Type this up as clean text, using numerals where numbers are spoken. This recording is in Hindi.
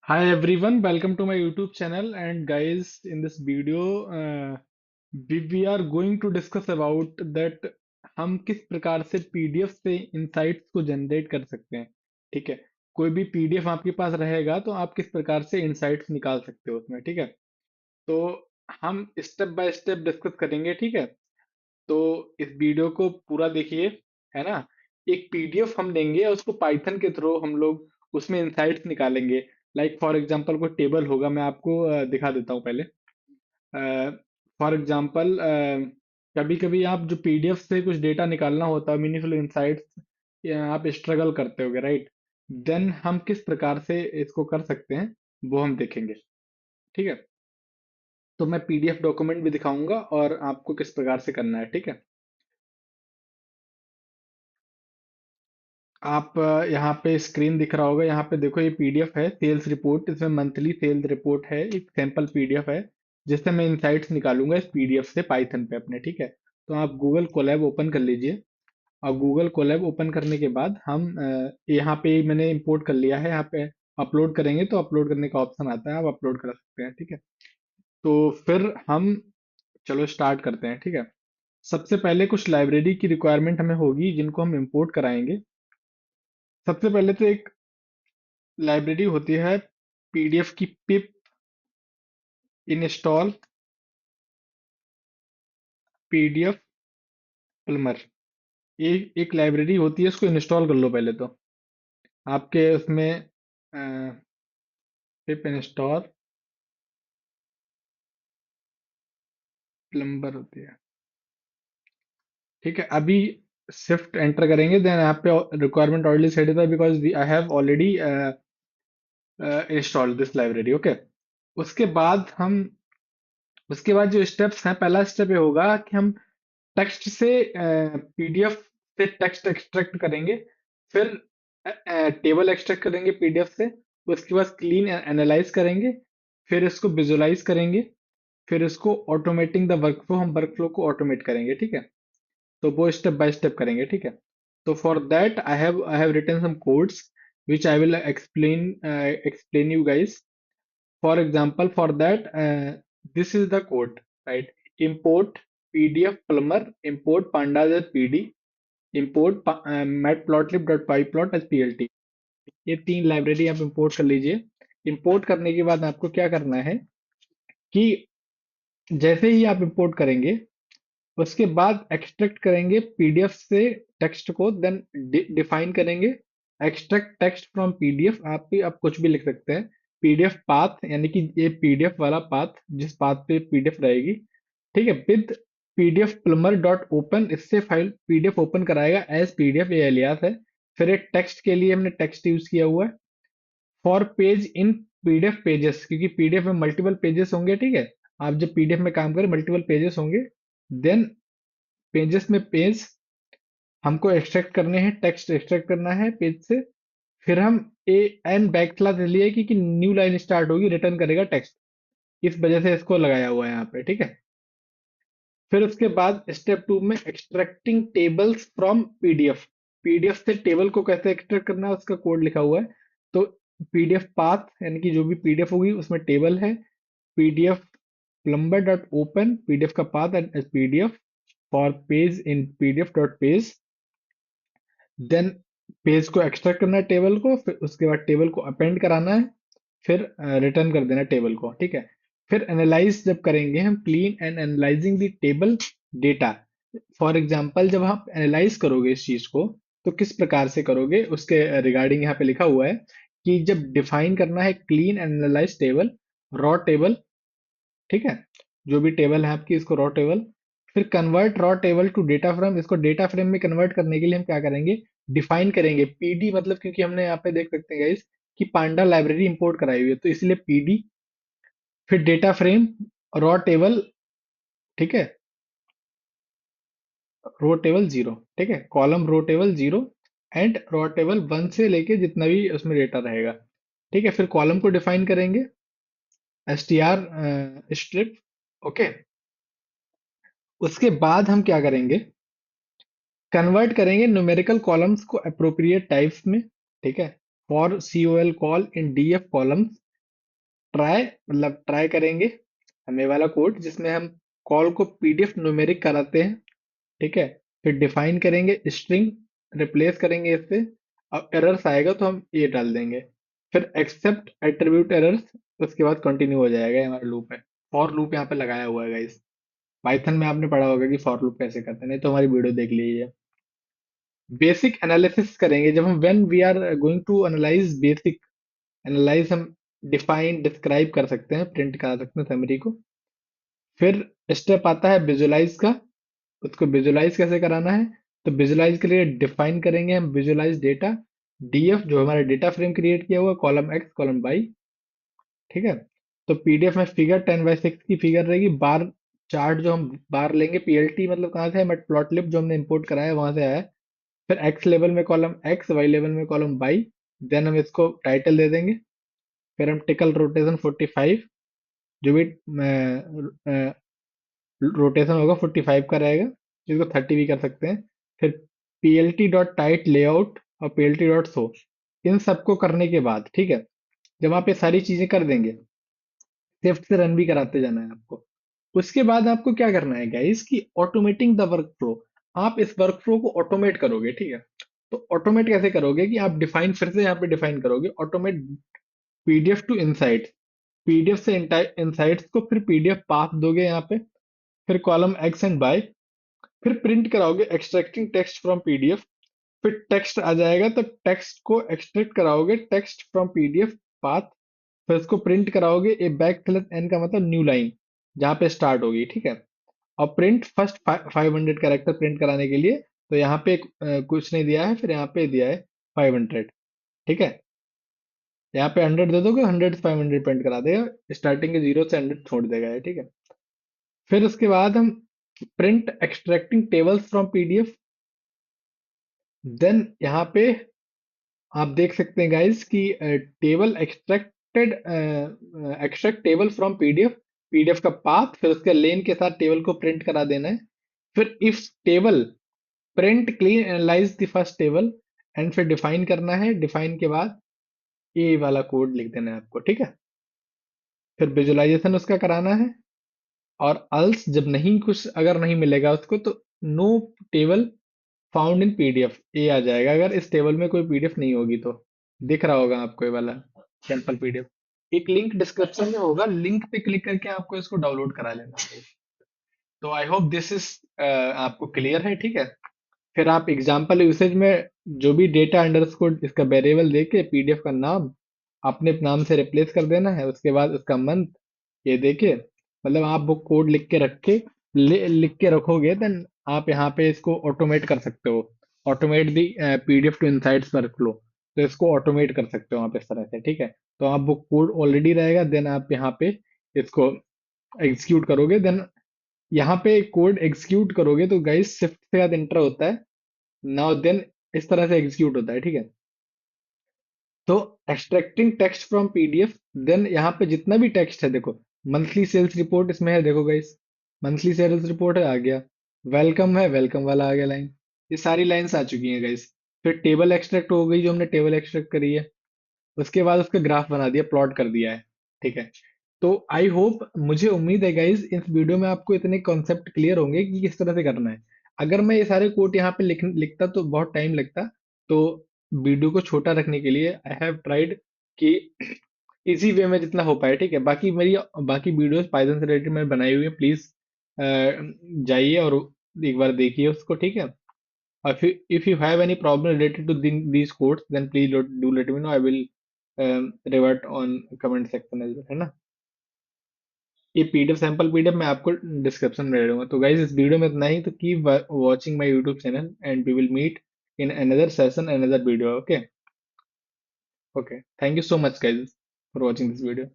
Hi everyone, welcome to my YouTube channel. And guys, in this video, we are going to discuss about that हम किस प्रकार से पीडीएफ से इंसाइट्स को जनरेट कर सकते हैं। ठीक है, कोई भी पीडीएफ आपके पास रहेगा तो आप किस प्रकार से इंसाइट्स निकाल सकते हो उसमें। ठीक है, तो हम स्टेप बाय स्टेप डिस्कस करेंगे। ठीक है, तो इस वीडियो को पूरा देखिए, है ना। एक पीडीएफ हम लेंगे, उसको पाइथन के थ्रू हम लोग उसमें इंसाइट्स निकालेंगे। लाइक फॉर एग्जांपल कोई टेबल होगा, मैं आपको दिखा देता हूँ पहले। फॉर एग्जांपल कभी कभी आप जो पीडीएफ से कुछ डेटा निकालना होता है, मीनिंगफुल इंसाइट्स, आप स्ट्रगल करते होगे, राइट। देन हम किस प्रकार से इसको कर सकते हैं वो हम देखेंगे। ठीक है, तो मैं पीडीएफ डॉक्यूमेंट भी दिखाऊंगा और आपको किस प्रकार से करना है। ठीक है, आप यहाँ पे स्क्रीन दिख रहा होगा, यहाँ पे देखो ये पीडीएफ है सेल्स रिपोर्ट। इसमें मंथली सेल्स रिपोर्ट है, एक सैंपल पीडीएफ है जिससे मैं इंसाइट्स निकालूंगा इस पीडीएफ से पाइथन पे अपने। ठीक है, तो आप गूगल कोलैब ओपन कर लीजिए। और गूगल कोलैब ओपन करने के बाद हम यहाँ पे मैंने इंपोर्ट कर लिया है। यहाँ पे अपलोड करेंगे तो अपलोड करने का ऑप्शन आता है, आप अपलोड कर सकते हैं। ठीक है, तो फिर हम चलो स्टार्ट करते हैं। ठीक है, सबसे पहले कुछ लाइब्रेरी की रिक्वायरमेंट हमें होगी जिनको हम इंपोर्ट कराएंगे। सबसे पहले तो एक लाइब्रेरी होती है पीडीएफ की, पिप इंस्टॉल पीडीएफ प्लमर। ये एक लाइब्रेरी होती है, इसको इंस्टॉल कर लो पहले तो। आपके उसमें पिप इंस्टॉल प्लम्बर होती है। ठीक है, अभी शिफ्ट एंटर करेंगे, देन यहाँ पे रिक्वायरमेंट ऑलरेडी सेट है because I have already installed this library. Okay, उसके बाद हम उसके बाद जो स्टेप्स हैं, पहला स्टेप ये होगा कि हम टेक्स्ट से पीडीएफ से टेक्स्ट एक्सट्रैक्ट करेंगे। फिर टेबल एक्सट्रैक्ट करेंगे पीडीएफ से। उसके बाद क्लीन एनालाइज करेंगे। फिर इसको विजुलाइज करेंगे। फिर इसको ऑटोमेटिंग द वर्कफ्लो, हम वर्कफ्लो को ऑटोमेट करेंगे। ठीक है, तो वो स्टेप बाय स्टेप करेंगे। ठीक है, तो for that I have written some codes which I will explain you guys. For example, for that, this is the code, right? Import PDF Plumber, import pandas.pd, import matplotlib.pyplot as plt। ये तीन लाइब्रेरी आप इंपोर्ट कर लीजिए। इंपोर्ट करने के बाद आपको क्या करना है कि जैसे ही आप इंपोर्ट करेंगे, उसके बाद एक्सट्रैक्ट करेंगे पीडीएफ से टेक्स्ट को, देन डिफाइन करेंगे एक्सट्रैक्ट टेक्स्ट फ्रॉम पीडीएफ। आप कुछ भी लिख सकते हैं। पीडीएफ पाथ, यानी कि ये पीडीएफ वाला पाथ जिस पाथ पे पीडीएफ रहेगी। ठीक है, with PDF plumber dot open, इससे फाइल पीडीएफ ओपन कराएगा एज पीडीएफ, ये एलियास है। फिर एक टेक्स्ट के लिए हमने टेक्स्ट यूज किया हुआ है। For page in PDF pages, क्योंकि पीडीएफ में मल्टीपल पेजेस होंगे। ठीक है, आप जब पीडीएफ में काम करें मल्टीपल पेजेस होंगे। देन पेजेस में पेज हमको एक्सट्रैक्ट करने हैं, टेक्स्ट एक्सट्रैक्ट करना है पेज से। फिर हम ए एन बैक क्लास लिए कि न्यू लाइन स्टार्ट होगी, रिटर्न करेगा टेक्स्ट। इस वजह से इसको लगाया हुआ है यहाँ पे। ठीक है, फिर उसके बाद स्टेप टू में extracting tables from PDF. PDF से टेबल को कैसे एक्सट्रैक्ट करना है उसका कोड लिखा हुआ है। तो पीडीएफ पाथ, यानी कि जो भी पीडीएफ होगी उसमें टेबल है, PDF plumber dot open PDF का path as PDF for page in PDF dot page. Then page को एक्सट्रैक्ट करना है टेबल को, फिर उसके बाद टेबल को अपेंड कराना है। फिर रिटर्न कर देना टेबल को। ठीक है, फिर एनालाइज जब करेंगे हम, clean and analysing the table data. For example जब आप एनालाइज करोगे इस चीज को, तो किस प्रकार से करोगे उसके रिगार्डिंग यहाँ पे लिखा हुआ है कि जब डिफाइन करना है clean and analyse table, raw table. ठीक है, जो भी टेबल है आपकी, इसको रॉ टेबल। फिर convert raw table to data frame, इसको डेटा फ्रेम में कन्वर्ट करने के लिए हम क्या करेंगे, डिफाइन करेंगे पीडी, मतलब क्योंकि हमने यहाँ पे देख सकते हैं गाइस कि पांडा लाइब्रेरी इंपोर्ट कराई हुई है, तो इसलिए पीडी। फिर डेटा फ्रेम रॉ टेबल। ठीक है, रो टेबल जीरो। ठीक है, column row table zero and row table one से लेके जितना भी उसमें डेटा रहेगा। ठीक है, फिर कॉलम को डिफाइन करेंगे S T R strip. Okay, उसके बाद हम क्या करेंगे, कन्वर्ट करेंगे न्यूमेरिकल कॉलम्स को अप्रोप्रिएट टाइप्स में। ठीक है, for C O L col in D F columns, try मतलब ट्राई करेंगे हम ये वाला कोड जिसमें हम कॉल को पीडीएफ न्यूमेरिक कराते हैं, ठीक है। फिर डिफाइन करेंगे स्ट्रिंग, रिप्लेस करेंगे इससे, अब एरर्स आएगा तो हम ये डाल देंगे। फिर एक्सेप्ट एट्रीब्यूट एरर्स, उसके बाद कंटिन्यू हो जाएगा, ये हमारा लूप है। फॉर लूप यहाँ पे लगाया हुआ है गाइस। पाइथन में आपने पढ़ा होगा कि फॉर लूप कैसे करते हैं, नहीं तो हमारी वीडियो देख लीजिए। बेसिक एनालिसिस करेंगे जब हम, when we are going to analyse basic analyse, हम डिफाइन डिस्क्राइब कर सकते हैं, प्रिंट करा सकते हैं समरी को। फिर स्टेप आता है विजुलाइज का, उसको विजुलाइज कैसे कराना है। तो विजुलाइज के लिए डिफाइन करेंगे हम विजुलाइज डेटा, डीएफ जो हमारा डेटा फ्रेम क्रिएट किया हुआ, कॉलम एक्स कॉलम वाई, ठीक है। तो पीडीएफ में फिगर 10/6 की फिगर रहेगी, बार चार्ट जो हम बार लेंगे, पीएलटी मतलब कहाँ से है, बट प्लॉटलिब जो हमने इंपोर्ट कराया है वहां से आया है। फिर एक्स लेवल में कॉलम एक्स, वाई लेवल में कॉलम वाई, देन हम इसको टाइटल दे देंगे। फिर हम टिकल रोटेशन 45, जो भी रोटेशन होगा 45 का रहेगा, जिसको 30 भी कर सकते हैं। फिर पीएलटी डॉट टाइट लेआउट और पीएलटी डॉट शो, इन सबको करने के बाद, ठीक है, जब आप ये सारी चीजें कर देंगे, सेफ्ट से रन भी कराते जाना है आपको। उसके बाद आपको क्या करना है गाइस कि ऑटोमेटिंग द वर्क फ्लो, आप इस वर्क फ्लो को ऑटोमेट करोगे, ठीक है। तो ऑटोमेट कैसे करोगे कि आप डिफाइन, फिर से यहाँ पे डिफाइन करोगे automate PDF to insight, PDF से इनसाइट्स को फिर पीडीएफ पाथ दोगे यहाँ पे। फिर कॉलम एक्स एंड बाय, फिर प्रिंट कराओगे एक्सट्रैक्टिंग टेक्स्ट फ्रॉम पीडीएफ। फिर टेक्स्ट आ जाएगा तो टेक्स्ट को एक्सट्रैक्ट कराओगे टेक्स्ट फ्रॉम पीडीएफ पाथ। फिर उसको प्रिंट कराओगे, ए बैक स्लैश एन का मतलब न्यू लाइन जहाँ पे स्टार्ट होगी, ठीक है। और प्रिंट फर्स्ट 500 कैरेक्टर प्रिंट कराने के लिए, तो यहाँ पे कुछ नहीं दिया है, फिर यहाँ पे दिया है 500, ठीक है। यहाँ पे 100 दे दोगे, 100 से 500 प्रिंट करा देगा, स्टार्टिंग के 0 से 100 छोड़ देगा ये, ठीक है। फिर उसके बाद हम print extracting tables from PDF, then यहाँ पे आप देख सकते हैं गाइस कि table extracted, extract table from PDF, PDF का पाथ, फिर उसके लेन के साथ टेबल को प्रिंट करा देना है। फिर if table print clean analyse the first table, and फिर डिफाइन करना है, डिफाइन के बाद ये वाला कोड लिख देना है आपको, ठीक है। फिर विजुअलाइजेशन उसका कराना है, और अल्स जब नहीं कुछ अगर नहीं मिलेगा उसको, तो no table found in PDF ये आ जाएगा, अगर इस टेबल में कोई पीडीएफ नहीं होगी तो। दिख रहा होगा आपको ये वाला सैंपल पीडीएफ, एक लिंक डिस्क्रिप्शन में होगा, लिंक पे क्लिक करके आपको इसको डाउनलोड करा लेना है। तो आई होप दिस इज आपको क्लियर है, ठीक है। फिर आप एग्जाम्पल यूसेज में जो भी डेटा अंडरस्कोर इसका वेरिएबल देके पीडीएफ का नाम अपने नाम से रिप्लेस कर देना है, उसके बाद उसका मंथ ये देके, मतलब आप वो कोड लिख के रख के लिख के रखोगे, देन आप यहाँ पे इसको ऑटोमेट कर सकते हो, automate the PDF to insights workflow. तो इसको ऑटोमेट कर सकते हो आप इस तरह से, ठीक है। तो आप वो कोड ऑलरेडी रहेगा, देन आप यहाँ पे इसको एग्जीक्यूट करोगे, देन यहाँ पे कोड एग्जीक्यूट करोगे तो गाइस शिफ्ट के बाद इंटर होता है, नाउ देन इस तरह से एग्जीक्यूट होता है, ठीक है। तो extracting text from PDF, then यहाँ पे जितना भी टेक्स्ट है देखो, मंथली सेल्स रिपोर्ट इसमें है, देखो गाइस, मंथली सेल्स रिपोर्ट है, आ गया। वेलकम है, वेलकम वाला आ गया लाइन। ये सारी लाइंस आ चुकी हैं गाइस। फिर टेबल एक्सट्रैक्ट हो गई, जो हमने टेबल एक्सट्रैक्ट करी है, उसके बाद उसका ग्राफ बना दिया, प्लॉट कर दिया है, ठीक है। तो आई होप, मुझे उम्मीद है गाइज इस वीडियो में आपको इतने कॉन्सेप्ट क्लियर होंगे कि किस तरह से करना है। अगर मैं ये सारे कोड यहाँ पे लिखता तो बहुत टाइम लगता। तो वीडियो को छोटा रखने के लिए आई हैव ट्राइड कि इजी वे में जितना हो पाए, ठीक है। बाकी मेरी बाकी वीडियोस पाइथन से रिलेटेड मैंने बनाई हुई है, प्लीज जाइए और एक बार देखिए उसको, ठीक है। If you have any problem related to these codes, then please do let me know. I will revert on comment section as well, है ना। ये पीडीएफ सैंपल पीडीएफ मैं आपको डिस्क्रिप्शन में दे दूंगा। तो गाइस इस वीडियो में इतना ही, तो keep watching my YouTube channel and we will meet in another session, another video. Okay, okay, thank you so much guys for watching this video.